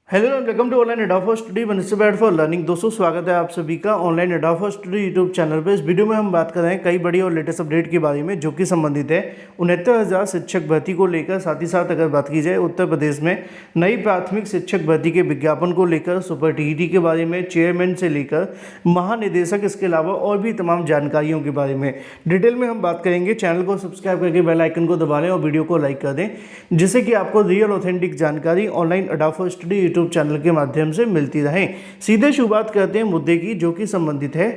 Hello and welcome to online एडा for study one student for learning. दोस्तों स्वागत है आप सभी का ऑनलाइन एडा फॉर स्टडी यूट्यूब चैनल पे। इस वीडियो में हम बात कर रहे हैं कई बड़ी और लेटेस्ट अपडेट के बारे में जो कि संबंधित है 69,000 शिक्षक भर्ती को लेकर। साथ ही साथ अगर बात की जाए उत्तर प्रदेश में नई प्राथमिक शिक्षक भर्ती के विज्ञापन को लेकर, सुपर टीईटी के बारे में, चेयरमैन से लेकर महानिदेशक, इसके अलावा और भी तमाम जानकारियों के बारे में डिटेल में हम बात करेंगे। चैनल को सब्सक्राइब करके बेल आइकन को दबा लें और वीडियो को लाइक कर दें, जिससे कि आपको रियल ऑथेंटिक जानकारी ऑनलाइन एडा फॉर स्टडी यूट्यूब चैनल के माध्यम से मिलती रहे। सीधे शुरुआत करते हैं मुद्दे की, जो कि संबंधित है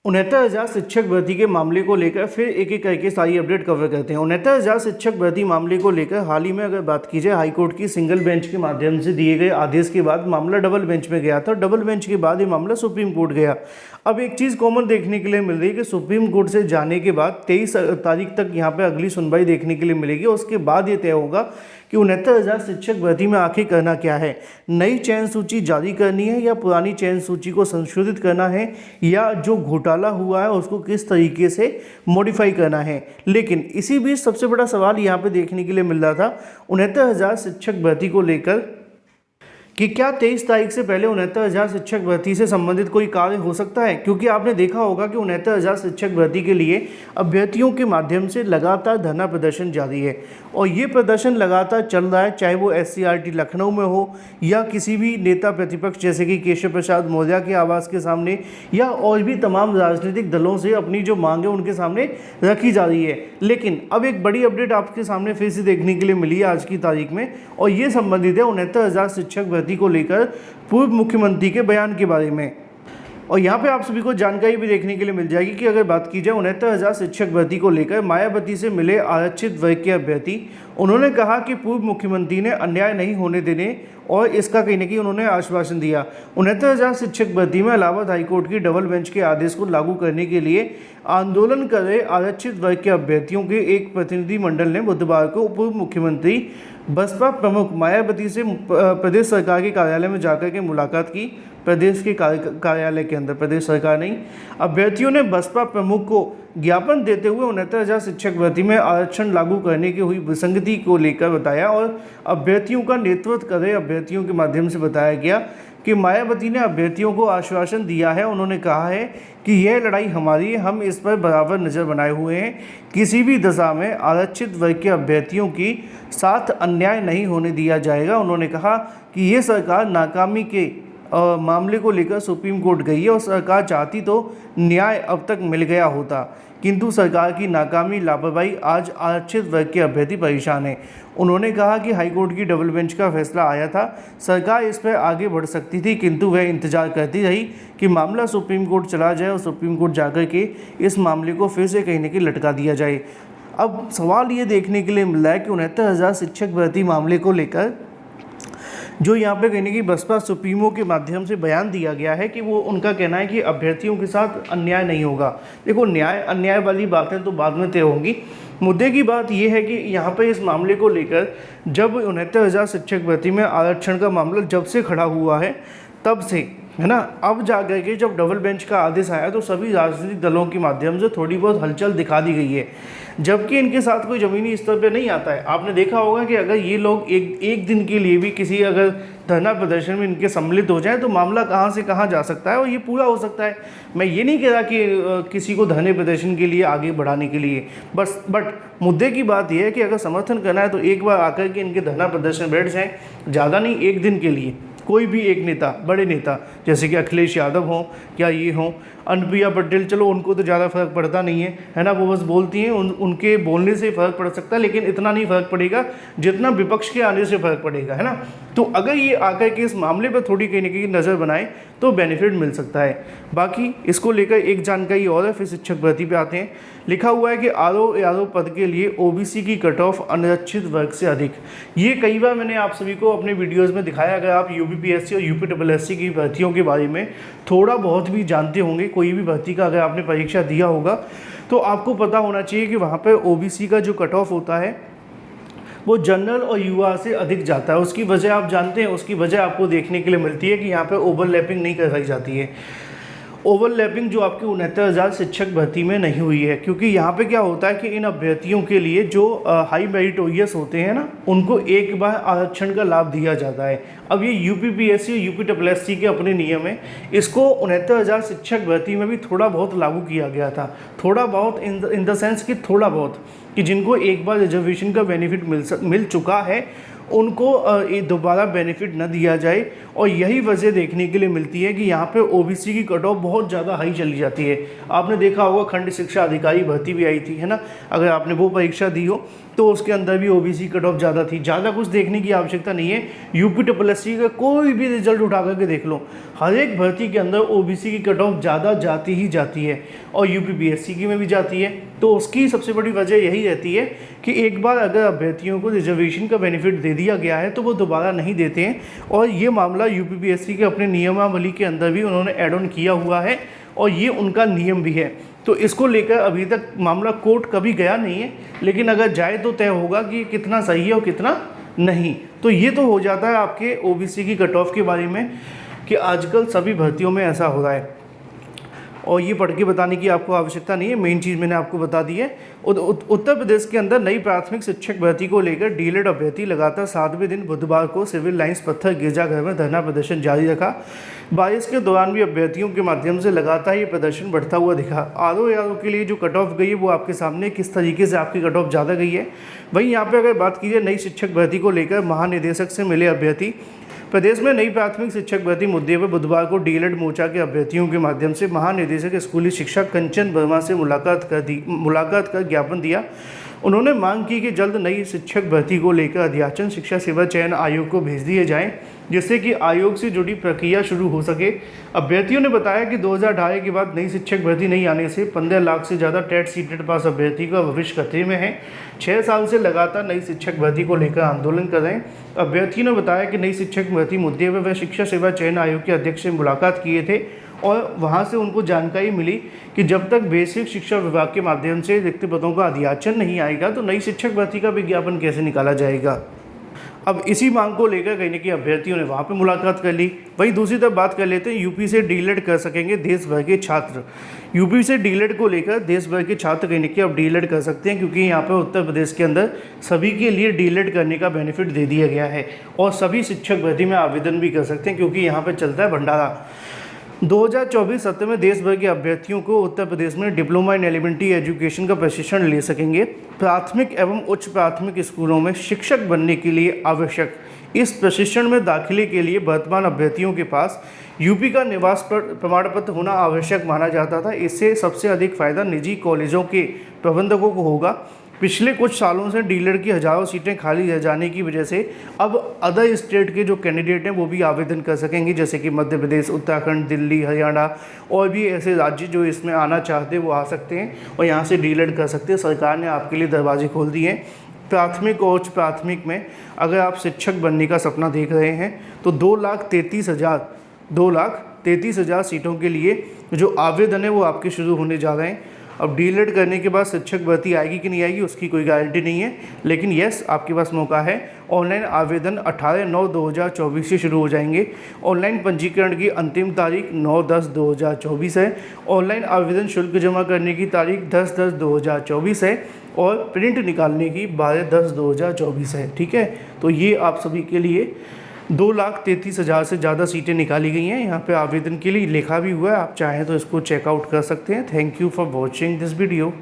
69,000 शिक्षक भर्ती के मामले को लेकर। फिर एक एक करके सारी अपडेट कवर करते हैं। 69,000 शिक्षक भर्ती मामले को लेकर हाल ही में अगर बात की जाए, हाईकोर्ट की सिंगल बेंच के माध्यम से दिए गए आदेश के बाद मामला डबल बेंच में गया था। डबल बेंच के बाद ये मामला सुप्रीम कोर्ट गया। अब एक चीज़ कॉमन देखने के लिए मिल रही है कि सुप्रीम कोर्ट से जाने के बाद 23 तारीख तक यहाँ पे अगली सुनवाई देखने के लिए मिलेगी। उसके बाद ये तय होगा कि 69,000 शिक्षक भर्ती में आखिर करना क्या है। नई चयन सूची जारी करनी है या पुरानी चयन सूची को संशोधित करना है, या जो घोटाला हुआ है उसको किस तरीके से मॉडिफाई करना है। लेकिन इसी बीच सबसे बड़ा सवाल यहाँ पे देखने के लिए मिल रहा था 69,000 शिक्षक भर्ती को लेकर कि क्या 23 तारीख से पहले 69,000 शिक्षक भर्ती से संबंधित कोई कार्य हो सकता है। क्योंकि आपने देखा होगा कि 69,000 शिक्षक भर्ती के लिए अभ्यर्थियों के माध्यम से लगातार धरना प्रदर्शन जारी है और ये प्रदर्शन लगातार चल रहा है, चाहे वो SCRT लखनऊ में हो या किसी भी नेता प्रतिपक्ष जैसे कि केशव प्रसाद मौर्य के आवास के सामने, या और भी तमाम राजनीतिक दलों से अपनी जो मांग है उनके सामने रखी जा रही है। लेकिन अब एक बड़ी अपडेट आपके सामने फिर से देखने के लिए मिली है आज की तारीख में, और ये संबंधित है 69,000 शिक्षक भर्ती को लेकर पूर्व मुख्यमंत्री के बयान के बारे में। और यहाँ पे आप सभी को जानकारी भी देखने के लिए मिल जाएगी कि अगर बात की जाए 69,000 शिक्षक भर्ती को लेकर, मायावती से मिले आरक्षित वर्ग के अभ्यर्थी। उन्होंने कहा कि पूर्व मुख्यमंत्री ने अन्याय नहीं होने देने और इसका कहीं ना कहीं उन्होंने आश्वासन दिया। 69,000 शिक्षक भर्ती में इलाहाबाद हाईकोर्ट की डबल बेंच के आदेश को लागू करने के लिए आंदोलन कर रहे आरक्षित वर्ग के अभ्यर्थियों के एक प्रतिनिधि मंडल ने बुधवार को पूर्व मुख्यमंत्री बसपा प्रमुख मायावती से प्रदेश सरकार के कार्यालय में जाकर के मुलाकात की। प्रदेश के कार्यालय के अंदर, प्रदेश सरकार नहीं, अभ्यर्थियों ने बसपा प्रमुख को ज्ञापन देते हुए 69,000 शिक्षक भर्ती में आरक्षण लागू करने की हुई विसंगति को लेकर बताया और अभ्यर्थियों का नेतृत्व कर रहे अभ्यर्थियों के माध्यम से बताया गया कि मायावती ने अभ्यर्थियों को आश्वासन दिया है। उन्होंने कहा है कि यह लड़ाई हमारी है, हम इस पर बराबर नज़र बनाए हुए हैं। किसी भी दशा में आरक्षित वर्ग के अभ्यर्थियों की साथ अन्याय नहीं होने दिया जाएगा। उन्होंने कहा कि ये सरकार नाकामी के मामले को लेकर सुप्रीम कोर्ट गई है और सरकार चाहती तो न्याय अब तक मिल गया होता, किंतु सरकार की नाकामी, लापरवाही, आज आरक्षित वर्ग के अभ्यर्थी परेशान हैं। उन्होंने कहा कि हाईकोर्ट की डबल बेंच का फैसला आया था, सरकार इस पर आगे बढ़ सकती थी, किंतु वह इंतजार करती रही कि मामला सुप्रीम कोर्ट चला जाए और सुप्रीम कोर्ट जाकर के इस मामले को फिर से कहीं न कहीं लटका दिया जाए। अब सवाल ये देखने के लिए मिल रहा है कि 69,000 शिक्षक भर्ती मामले को लेकर जो यहाँ पे कहने की बसपा सुप्रीमो के माध्यम से बयान दिया गया है कि वो उनका कहना है कि अभ्यर्थियों के साथ अन्याय नहीं होगा। देखो, न्याय अन्याय वाली बातें तो बाद में तय होंगी। मुद्दे की बात यह है कि यहाँ पे इस मामले को लेकर जब 69,000 शिक्षक भर्ती में आरक्षण का मामला जब से खड़ा हुआ है तब से, है ना, अब जाकर के जब डबल बेंच का आदेश आया तो सभी राजनीतिक दलों के माध्यम से थोड़ी बहुत हलचल दिखा दी गई है, जबकि इनके साथ कोई ज़मीनी स्तर पे नहीं आता है। आपने देखा होगा कि अगर ये लोग एक दिन के लिए भी किसी अगर धरना प्रदर्शन में इनके सम्मिलित हो जाए तो मामला कहाँ से कहाँ जा सकता है और ये पूरा हो सकता है। मैं ये नहीं कह रहा कि किसी को धरने प्रदर्शन के लिए आगे बढ़ाने के लिए, बट मुद्दे की बात यह है कि अगर समर्थन करना है तो एक बार आकर के इनके धरना प्रदर्शन बैठ जाएँ, ज़्यादा नहीं, एक दिन के लिए। कोई भी एक नेता, बड़े नेता जैसे कि अखिलेश यादव हों या ये हों, अनुप्रिया पटेल, चलो उनको तो ज़्यादा फर्क पड़ता नहीं है ना, वो बस बोलती हैं, उनके बोलने से फ़र्क पड़ सकता है, लेकिन इतना नहीं फ़र्क पड़ेगा जितना विपक्ष के आने से फ़र्क पड़ेगा, है ना। तो अगर ये आकर के इस मामले पर थोड़ी कहीं ना कहीं नज़र बनाए तो बेनिफिट मिल सकता है। बाकी इसको लेकर एक जानकारी और है, फिर शिक्षक भर्ती पे आते हैं। लिखा हुआ है कि आरओ पद के लिए OBC की कट ऑफ अनारक्षित वर्ग से अधिक। ये कई बार मैंने आप सभी को अपने वीडियोज़ में दिखाया। अगर आप UPPSC और UPSSC की भर्तियों के बारे में थोड़ा बहुत भी जानते होंगे, कोई भी भर्ती का अगर आपने परीक्षा दिया होगा तो आपको पता होना चाहिए कि वहाँ पर OBC का जो कट ऑफ होता है वो जनरल और युवा से अधिक जाता है। उसकी वजह आप जानते हैं, उसकी वजह आपको देखने के लिए मिलती है कि यहाँ पे ओवरलैपिंग नहीं कराई जाती है। ओवरलैपिंग जो आपकी 69,000 शिक्षक भर्ती में नहीं हुई है, क्योंकि यहाँ पे क्या होता है कि इन अभ्यर्थियों के लिए जो हाई मेरिटोरियस होते हैं ना, उनको एक बार आरक्षण का लाभ दिया जाता है। अब ये यूपीपीएससी और यूपीएससी के अपने नियम है, इसको 69,000 शिक्षक भर्ती में भी थोड़ा बहुत लागू किया गया था। थोड़ा बहुत इन द सेंस कि थोड़ा बहुत, कि जिनको एक बार रिजर्वेशन का बेनिफिट मिल चुका है उनको दोबारा बेनिफिट न दिया जाए। और यही वजह देखने के लिए मिलती है कि यहाँ पे ओबीसी की कट ऑफ बहुत ज़्यादा हाई चली जाती है। आपने देखा होगा खंड शिक्षा अधिकारी भर्ती भी आई थी, है ना, अगर आपने वो परीक्षा दी हो तो उसके अंदर भी ओबीसी कट ऑफ ज़्यादा थी। ज़्यादा कुछ देखने की आवश्यकता नहीं है, यूपीएससी का कोई भी रिजल्ट उठा करके देख लो, हर एक भर्ती के अंदर ओबीसी की कट ऑफ ज़्यादा जाती ही जाती है, और यूपीपीएससी की में भी जाती है। तो उसकी सबसे बड़ी वजह यही रहती है कि एक बार अगर अभ्यर्थियों को रिजर्वेशन का बेनिफिट दे दिया गया है तो वो दोबारा नहीं देते हैं। और ये मामला यूपीपीएससी के अपने नियमावली के अंदर भी उन्होंने ऐड ऑन किया हुआ है, और ये उनका नियम भी है। तो इसको लेकर अभी तक मामला कोर्ट कभी गया नहीं है, लेकिन अगर जाए तो तय होगा कि कितना सही है और कितना नहीं। तो ये तो हो जाता है आपके ओबीसी की कट ऑफ के बारे में कि आजकल सभी भर्तियों में ऐसा हो रहा है, और ये पढ़ के बताने की आपको आवश्यकता नहीं है, मेन चीज़ मैंने आपको बता दी है। उत्तर प्रदेश के अंदर नई प्राथमिक शिक्षक भर्ती को लेकर डीएलएड अभ्यर्थी लगातार 7वें दिन बुधवार को सिविल लाइंस पत्थर गिरजाघर में धरना प्रदर्शन जारी रखा। बारिश के दौरान भी अभ्यर्थियों के माध्यम से लगातार ये प्रदर्शन बढ़ता हुआ दिखा। आरओ के लिए जो कट ऑफ गई है वो आपके सामने किस तरीके से आपकी कट ऑफ ज़्यादा गई है। वहीं यहाँ पर अगर बात कीजिए नई शिक्षक भर्ती को लेकर महानिदेशक से मिले अभ्यर्थी, प्रदेश में नई प्राथमिक शिक्षक भर्ती मुद्दे पर बुधवार को डीएलएड मोर्चा के अभ्यर्थियों के माध्यम से महानिदेशक स्कूली शिक्षा कंचन वर्मा से मुलाकात कर ज्ञापन दिया। उन्होंने मांग की कि जल्द नई शिक्षक भर्ती को लेकर अध्याचन शिक्षा सेवा चयन आयोग को भेज दिए जाएं, जिससे कि आयोग से जुड़ी प्रक्रिया शुरू हो सके। अभ्यर्थियों ने बताया कि 2018 के बाद नई शिक्षक भर्ती नहीं आने से 15 लाख से ज़्यादा टेट सीटेड पास अभ्यर्थी का भविष्य खतरे में है। 6 साल से लगातार नई शिक्षक भर्ती को लेकर आंदोलन कर रहे हैं। अभ्यर्थियों ने बताया कि नई शिक्षक भर्ती मुद्दे पर वह शिक्षा सेवा चयन आयोग के अध्यक्ष से मुलाकात किए थे, और वहां से उनको जानकारी मिली कि जब तक बेसिक शिक्षा विभाग के माध्यम से रिक्त पदों का अध्याचन नहीं आएगा तो नई शिक्षक भर्ती का विज्ञापन कैसे निकाला जाएगा। अब इसी मांग को लेकर कहीं ना कहीं अभ्यर्थियों ने वहाँ पे मुलाकात कर ली। वहीं दूसरी तरफ बात कर लेते हैं, यूपी से डीएलएड कर सकेंगे देश भर के छात्र। यूपी से डीएलएड को लेकर देश भर के छात्र कहीं ना कहीं अब डीएलएड कर सकते हैं, क्योंकि यहाँ पर उत्तर प्रदेश के अंदर सभी के लिए डीएलएड करने का बेनिफिट दे दिया गया है, और सभी शिक्षक भर्ती में आवेदन भी कर सकते हैं, क्योंकि यहाँ पर चलता है भंडारा। 2024 सत्र में देश भर के अभ्यर्थियों को उत्तर प्रदेश में डिप्लोमा इन एलिमेंट्री एजुकेशन का प्रशिक्षण ले सकेंगे। प्राथमिक एवं उच्च प्राथमिक स्कूलों में शिक्षक बनने के लिए आवश्यक इस प्रशिक्षण में दाखिले के लिए वर्तमान अभ्यर्थियों के पास यूपी का निवास प्रमाण पत्र होना आवश्यक माना जाता था। इससे सबसे अधिक फायदा निजी कॉलेजों के प्रबंधकों को होगा। पिछले कुछ सालों से डीएलएड की हज़ारों सीटें खाली रह जाने की वजह से अब अदर स्टेट के जो कैंडिडेट हैं वो भी आवेदन कर सकेंगे, जैसे कि मध्य प्रदेश, उत्तराखंड, दिल्ली, हरियाणा और भी ऐसे राज्य जो इसमें आना चाहते हैं वो आ सकते हैं और यहाँ से डीएलएड कर सकते हैं। सरकार ने आपके लिए दरवाजे खोल दिए हैं। प्राथमिक और उच्च प्राथमिक में अगर आप शिक्षक बनने का सपना देख रहे हैं तो 2,33,000 सीटों के लिए जो आवेदन है वो आपके शुरू होने जा रहे हैं। अब डीएलएड करने के बाद शिक्षक भर्ती आएगी कि नहीं आएगी उसकी कोई गारंटी नहीं है, लेकिन यस आपके पास मौका है। ऑनलाइन आवेदन 18/9/2024 से शुरू हो जाएंगे। ऑनलाइन पंजीकरण की अंतिम तारीख 9/10/2024 है। ऑनलाइन आवेदन शुल्क जमा करने की तारीख 10/10/2024 है और प्रिंट निकालने की 12/10/2024 है। ठीक है, तो ये आप सभी के लिए 2,33,000 से ज़्यादा सीटें निकाली गई हैं। यहाँ पे आवेदन के लिए लिखा भी हुआ है, आप चाहें तो इसको चेकआउट कर सकते हैं। Thank you for watching this video.